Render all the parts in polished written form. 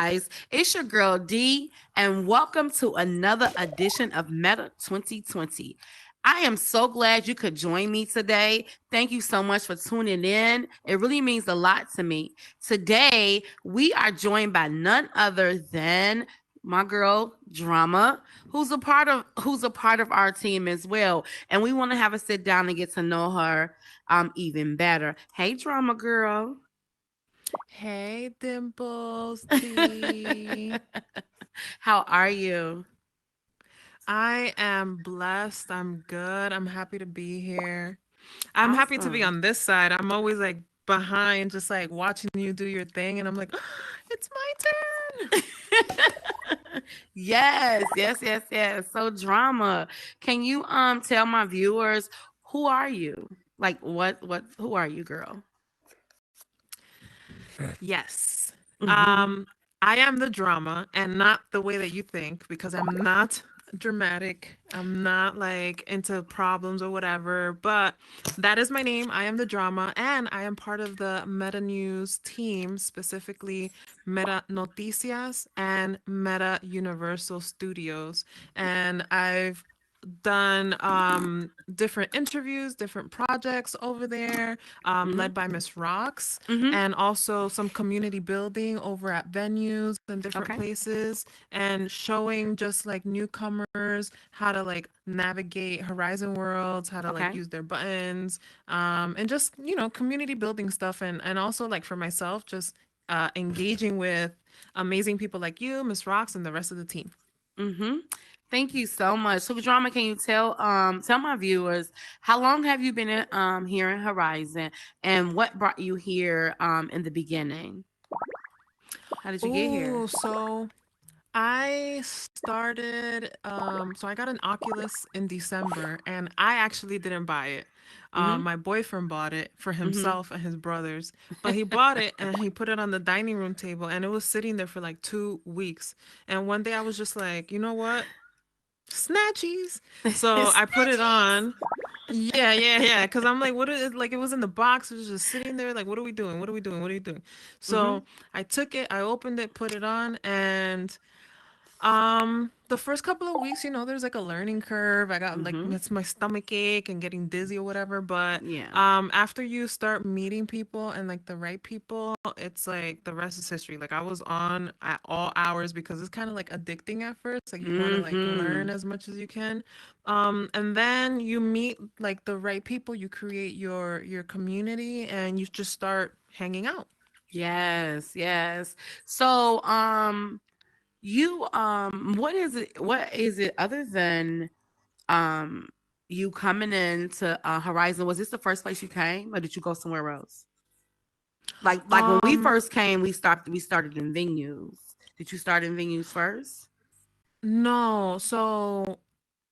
guys? It's your girl D, and welcome to another edition of Meta 2020. I am so glad you could join me today. Thank you so much for tuning in. It really means a lot to me. Today, we are joined by none other than my girl Drama, who's a part of our team as well. And we want to have a sit down and get to know her even better. Hey Drama girl. Hey, Dimples T. How are you? I am blessed. I'm good. I'm happy to be here. I'm happy to be Awesome. on this side. I'm always like behind, just like watching you do your thing, and I'm like, it's my turn. Yes. So Drama, can you tell my viewers who are you? Like what who are you, girl? Yes. Mhm. Um, I am the drama and not the way that you think because I'm not dramatic. I'm not like into problems or whatever, but that is my name. I am the drama and I am part of the Meta News team, specifically Meta Noticias and Meta Universal Studios. And I've done different interviews, different projects over there, Mhm. led by Miss Rocks, Mhm. and also some community building over at venues and different Okay. places, and showing just like newcomers how to like navigate Horizon Worlds, how to like Okay. use their buttons, and just community building stuff, and also like for myself, just engaging with amazing people like you, Miss Rocks, and the rest of the team. Mhm. Thank you so much. So Drama, can you tell my viewers how long have you been here in Horizon and what brought you here in the beginning? How did you get here? Oh, so I started, so I got an Oculus in December and I actually didn't buy it. Mhm. My boyfriend bought it for Mhm. himself and his brothers, but he bought it and he put it on the dining room table and it was sitting there for like 2 weeks. And one day I was just like, you know what? Snatchies. So I put it Snatchies. on. Yeah. Cause I'm like, what is it? Like it was in the box. It was just sitting there. Like, what are we doing? What are we doing? What are you doing? So Mhm. I took it, I opened it, put it on, and the first couple of weeks, there's like a learning curve. I got like Mhm. it's my stomach ache and getting dizzy or whatever. But Yeah. after you start meeting people and like the right people, it's like the rest is history. Like I was on at all hours because it's kind of like addicting at first. Like you want to like learn Mhm. as much as you can. And then you meet like the right people, you create your community and you just start hanging out. Yes. So you what is it other than um you coming into Horizon? Was this the first place you came or did you go somewhere else? Like when we Um, first came, we started in venues. Did you start in venues first? no, so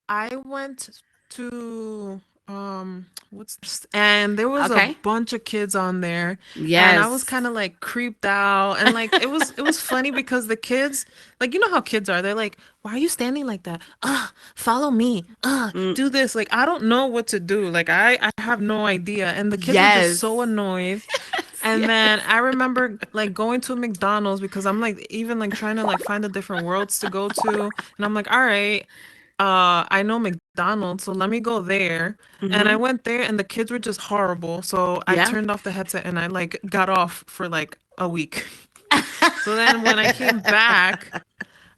I went to and there was a Okay. bunch of kids on there and I was Yes. kind of like creeped out and like it was funny because the kids, like how kids are, they're like, why are you standing like that? Follow me. Mm, Do this. Like I don't know what to do. Like I have no idea, and the kids were just yes. so annoyed. And Yes. then I remember like going to a McDonald's because I'm like even like trying to like find the different worlds to go to. And I'm like, all right, I know McDonald's, so let me go there. And I Mhm. went there and the kids were just horrible. So I Yeah. turned off the headset and I like got off for like a week. So then when I came back,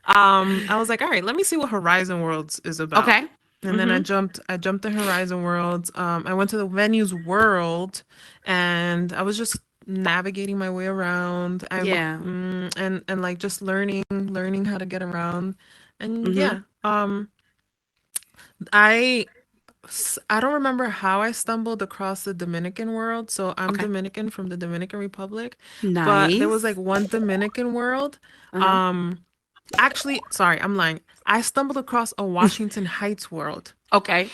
I was like, all right, let me see what Horizon Worlds is about. Okay. And then Mhm. I jumped to Horizon Worlds. I went to the venues world and I was just navigating my way around. Yeah. And like just learning how to get around. And Mhm. yeah, I I don't remember how I stumbled across the Dominican world. So I'm Okay. Dominican from the Dominican Republic, but there was like Nice. one Dominican world. Uh-huh. Um, Actually, sorry, I'm lying. I stumbled across a Washington Heights world, Okay.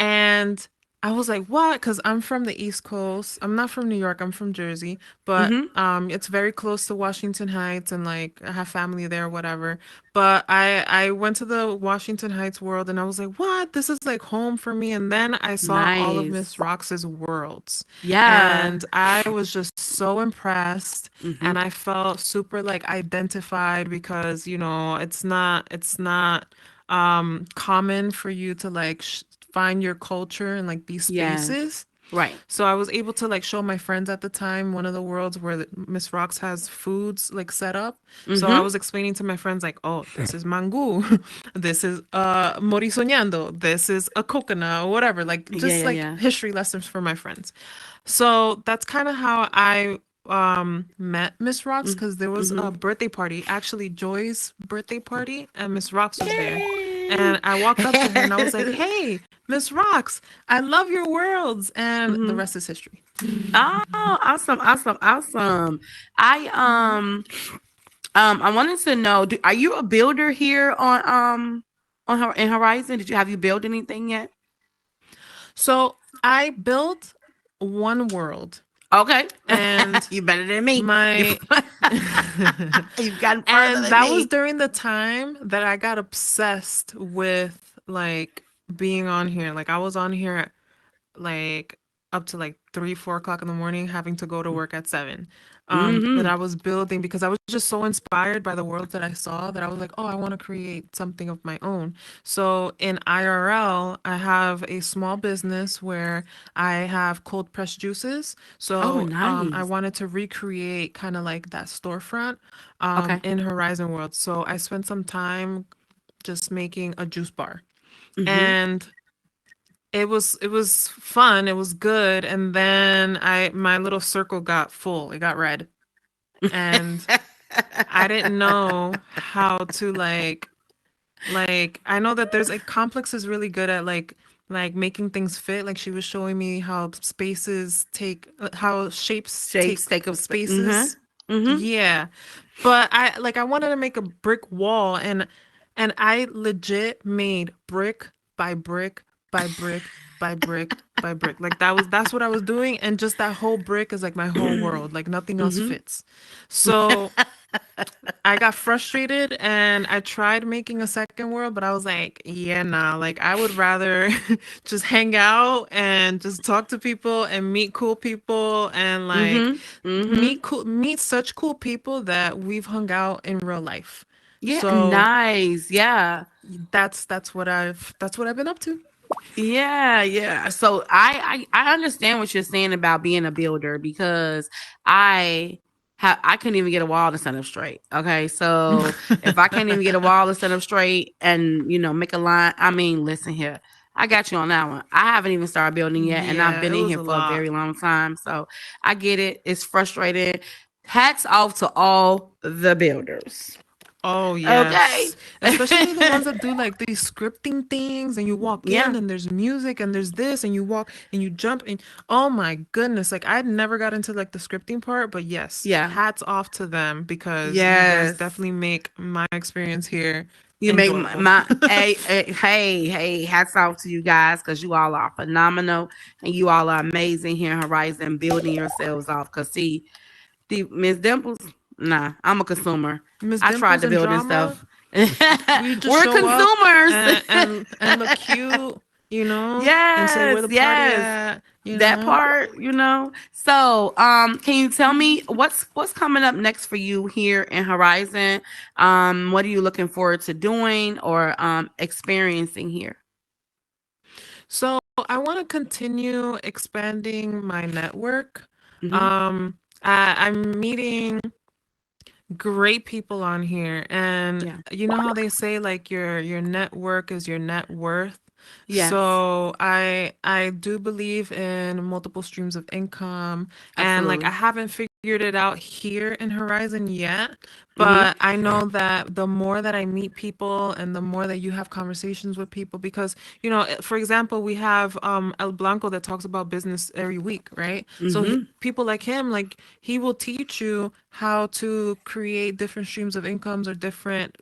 and I was like, what? Because I'm from the East Coast. I'm not from New York. I'm from Jersey, but Mm-hmm. it's very close to Washington Heights, and like I have family there, whatever. But I went to the Washington Heights world, and I was like, what? This is like home for me. And then I saw all of Miss Nice. Rox's worlds, Yeah. and I was just so impressed, Mm-hmm. and I felt super like identified because it's not common for you to like find your culture in like these Yes. spaces. Right. So I was able to like show my friends at the time one of the worlds where Miss Rocks has foods like set up. So I Mm-hmm. was explaining to my friends like, oh, this is mango, this is mori soñando, this is a coconut, or whatever. Like Yeah, just yeah, like yeah. history lessons for my friends. So that's kind of how I met Miss Rocks, because there was Mm-hmm. a birthday party, actually Joy's birthday party, and Miss Rocks was there. Yay. And I walked up to her and I was like, "Hey, Miss Rocks, I love your worlds." And the Mm-hmm. rest is history. Oh, awesome, awesome, awesome. I I wanted to know, are you a builder here on her in Horizon? Did you have you built anything yet? So I built one world, Okay. and You better than me. You my you've gotten further and than that was me. during the time that I got obsessed with like being on here. Like I was on here like up to like 3, 4 o'clock in the morning, having to go to work at 7. That Mm-hmm. I was building because I was just so inspired by the worlds that I saw that I was like, oh, I want to create something of my own. So in IRL, I have a small business where I have cold pressed juices. Oh, So I nice. wanted to recreate kind of like that storefront Okay. in Horizon World. So I spent some time just making a juice bar. Mm-hmm. And it was fun, it was good, and then I my little circle got full. It got red. And I didn't know how to like I know that there's like Complex is really good at like making things fit. Like she was showing me how spaces take how shapes Shapes take take up space. Mm-hmm. spaces. Mm-hmm. Yeah. But I wanted to make a brick wall, and I legit made brick by brick by brick by brick by brick. Like that's what I was doing, and just that whole brick is like my whole world. Like nothing else Mm-hmm. fits. So I got frustrated and I tried making a second world, but I was like, yeah, nah, like I would rather just hang out and just talk to people and meet cool people and like Mm-hmm. Mm-hmm. meet such cool people that we've hung out in real life. Yeah, So nice. Yeah. that's what I've been up to. Yeah, yeah. So I understand what you're saying about being a builder because I couldn't even get a wall to stand up straight. Okay, so if I can't even get a wall to stand up straight and make a line, I mean, listen here, I got you on that one. I haven't even started building yet, and I've Yeah, been it in was here a for a lot. very long time, so I get it. It's frustrating. Hats off to all the builders. Oh, Okay. yes. Especially the ones that do like these scripting things, and you walk in Yeah, and there's music and there's this and you walk and you jump and oh my goodness. Like I'd never got into like the scripting part, but yes, yeah, hats off to them because you guys yes. definitely make my experience here You make enjoyable. hey, hats off to you guys because you all are phenomenal and you all are amazing here in Horizon, building yourselves off. Because, see, the Miss Dimples, nah, I'm a consumer. Miss I tried Dimples to and build this Drama, stuff. we just We're show up consumers. and look cute, and say where Yes, the party yes. That at. part. So, can you tell me what's coming up next for you here in Horizon? What are you looking forward to doing or experiencing here? So I want to continue expanding my network. Mm-hmm. I'm meeting great people on here, and Yeah. you know how they say like your network is your net worth. Yes. So I do believe in multiple streams of income, and like I Absolutely. haven't figured it out here in Horizon yet, Mm-hmm. but I know that the more that I meet people and the more that you have conversations with people, because for example, we have El Blanco that talks about business every week, right? So Mm-hmm. people like him, like he will teach you how to create different streams of incomes or different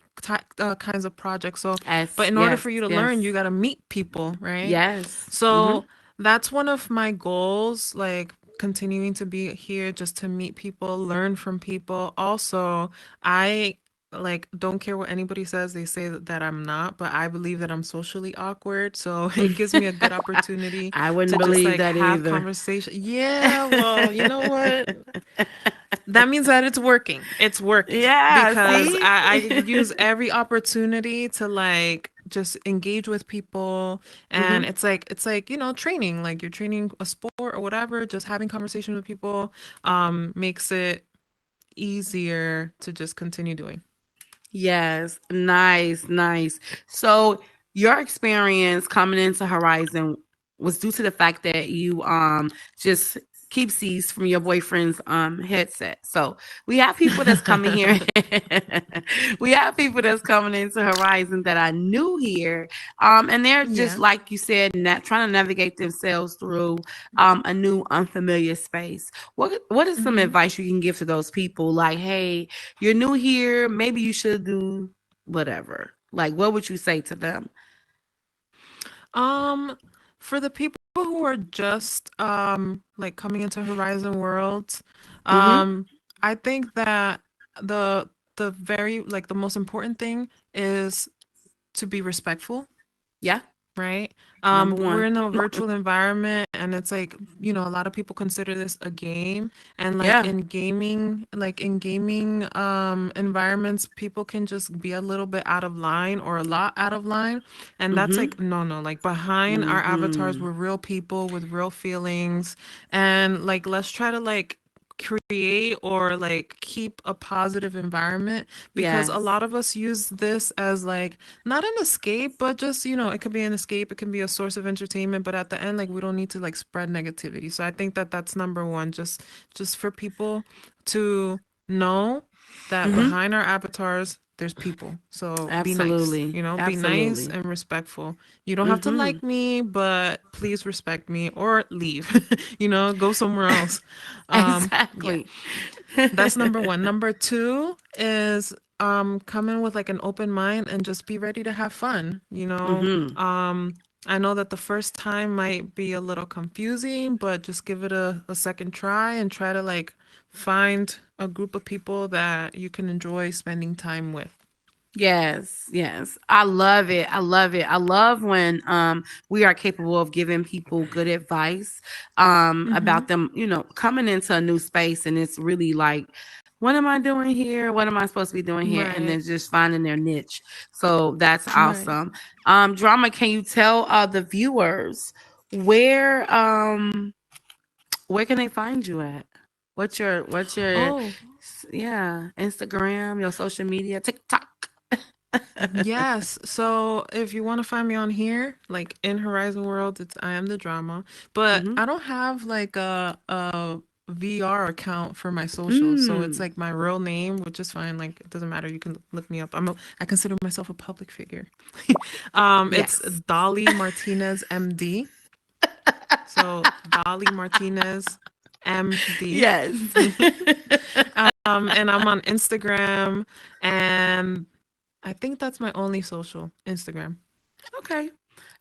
kinds of projects. So, but Yes. in order Yes. for you to learn, Yes. you got to meet people, right? Yes. So Mm-hmm. That's one of my goals, like continuing to be here just to meet people, learn from people. Also, I like don't care what anybody says. They say that I'm not, but I believe that I'm socially awkward. So it gives me a good opportunity I to wouldn't just believe like that have either. conversation. Yeah, well, you know what? That means that it's working. It's working Yeah, because see? I use every opportunity to like just engage with people, and Hmm. it's like, you know, training, like you're training a sport or whatever. Just having conversations with people makes it easier to just continue doing. Yes, nice, nice. So your experience coming into Horizon was due to the fact that you just keep C's from your boyfriend's headset. So we have people that's coming here. We have people that's coming into Horizon that are new here. And they're just Yeah. like you said, trying to navigate themselves through a new unfamiliar space. What is some Hmm. advice you can give to those people? Like, hey, you're new here, maybe you should do whatever. Like, what would you say to them? Um, for the people who are just like coming into Horizon Worlds, Mm-hmm. um, I think that the very like the most important thing is to be respectful, Yeah. right? Number We're one. in a virtual environment, and it's like, you know, a lot of people consider this a game, and Yeah. like in gaming environments, people can just be a little bit out of line or a lot out of line, and that's Mm-hmm. like no, like behind our avatars Mm-hmm. we're real people with real feelings, and like let's try to like create or like keep a positive environment, because a Yes. lot of us use this as like not an escape, but just, you know, it could be an escape, it can be a source of entertainment, but at the end, like we don't need to like spread negativity. So I think that that's number one, just for people to know that Mm-hmm. behind our avatars there's people. So be nice, Absolutely. you know, be nice Absolutely. and respectful. You don't have to Mm-hmm. like me, but please respect me or leave. You know, go somewhere else. Yeah, Exactly. that's number one. Number two is come in with like an open mind and just be ready to have fun. You know, Mm-hmm. I know that the first time might be a little confusing, but just give it a second try and try to like find a group of people that you can enjoy spending time with. Yes, yes. I love it. I love it. I love when we are capable of giving people good advice Mm-hmm. about them, coming into a new space, and it's really like, what am I doing here? What am I supposed to be doing here? And Right. then just finding their niche. So that's Right. awesome. Drama, can you tell the viewers where where can they find you at? What's your Oh, yeah, Instagram, your social media, TikTok? yes. So if you want to find me on here, like in Horizon World, it's I am the drama. But Mm-hmm. I don't have like a VR account for my social. So it's Mm. like my real name, which is fine. Like it doesn't matter. You can look me up. I consider myself a public figure. It's Yes. Dolly Martinez MD. So Dolly Martinez MD. Yes. And I'm on Instagram, and I think that's my only social, Instagram. Okay.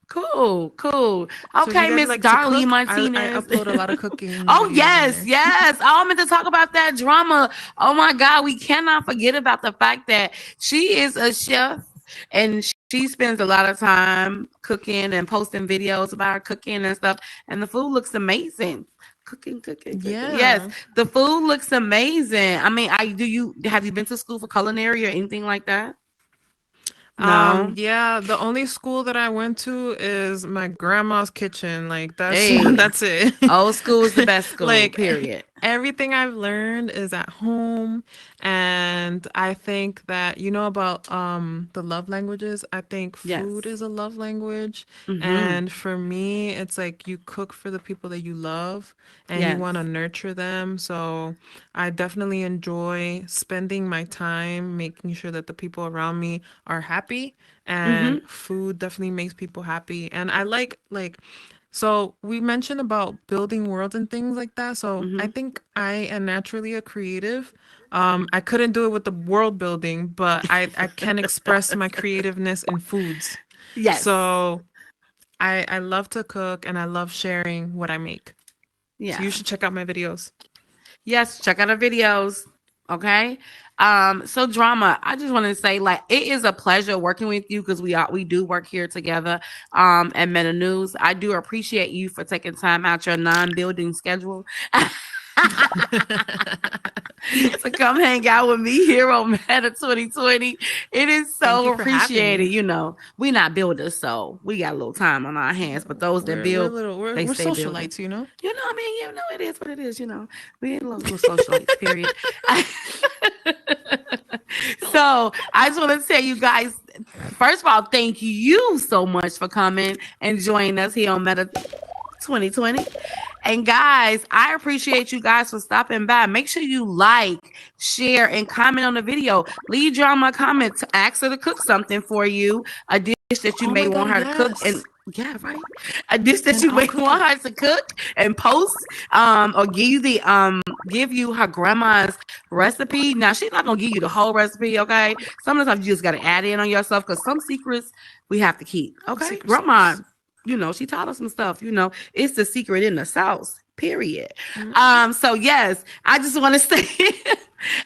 Cool. Cool. So if you Okay, guys Miss like to Darlene cook, I Martinez. upload a lot of cooking Oh videos on yes, there. yes. Oh, I meant to talk about that drama. Oh my God, we cannot forget about the fact that she is a chef and she spends a lot of time cooking and posting videos about her cooking and stuff. And the food looks amazing. Cooking, cooking, cooking. Yes, Yeah. the food looks amazing. I mean, I do you have you been to school for culinary or anything like that? No. Yeah, the only school that I went to is my grandma's kitchen. Like that's Hey, that's it. old school is the best school, Like period. everything I've learned is at home, and I think that you know about the love languages. I think food Yes. is a love language, Mm-hmm. and for me it's like you cook for the people that you love and you Yes. want to nurture them. So I definitely enjoy spending my time making sure that the people around me are happy, Mm-hmm. and food definitely makes people happy. And I like so we mentioned about building worlds and things like that. So I Mm-hmm. think I am naturally a creative. I couldn't do it with the world building, but I can express my creativeness in foods. Yes. So I love to cook and I love sharing what I make. So you Yeah. should check out my videos. Yes, check out our videos. Okay. So drama, I just want to say, like, it is a pleasure working with you because we do work here together at Meta News. I do appreciate you for taking time out your non-building schedule to come hang out with me here on Meta 2020. It is Thank you so for having appreciated. me. You know, we not builders, so we got a little time on our hands, but those that We're build, little they we're stay building. socialites, you know? You know, what I mean, you know, it is what it is. You know, we ain't little socialites. Period. So I just want to tell you guys, first of all, thank you so much for coming and joining us here on Meta 2020. And guys, I appreciate you guys for stopping by. Make sure you like, share, and comment on the video. Leave Drama a comment to ask her to cook something for you, a dish that you Oh may my want god, her to cook. And yes. yeah, right. A dish that And you I'll may cook want it. her to cook and post, or give you her grandma's recipe. Now she's not gonna give you the whole recipe, okay? Sometimes you just gotta add in on yourself because some secrets we have to keep. Okay, Secret grandma, sauce. she taught us some stuff. It's the secret in the sauce. Period. Mm-hmm. So yes, I just want to say,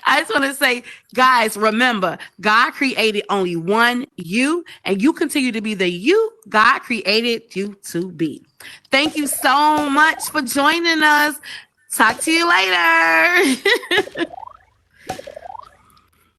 I just want to say, guys, remember, God created only one you, and you continue to be the you God created you to be. Thank you so much for joining us. Talk to you later.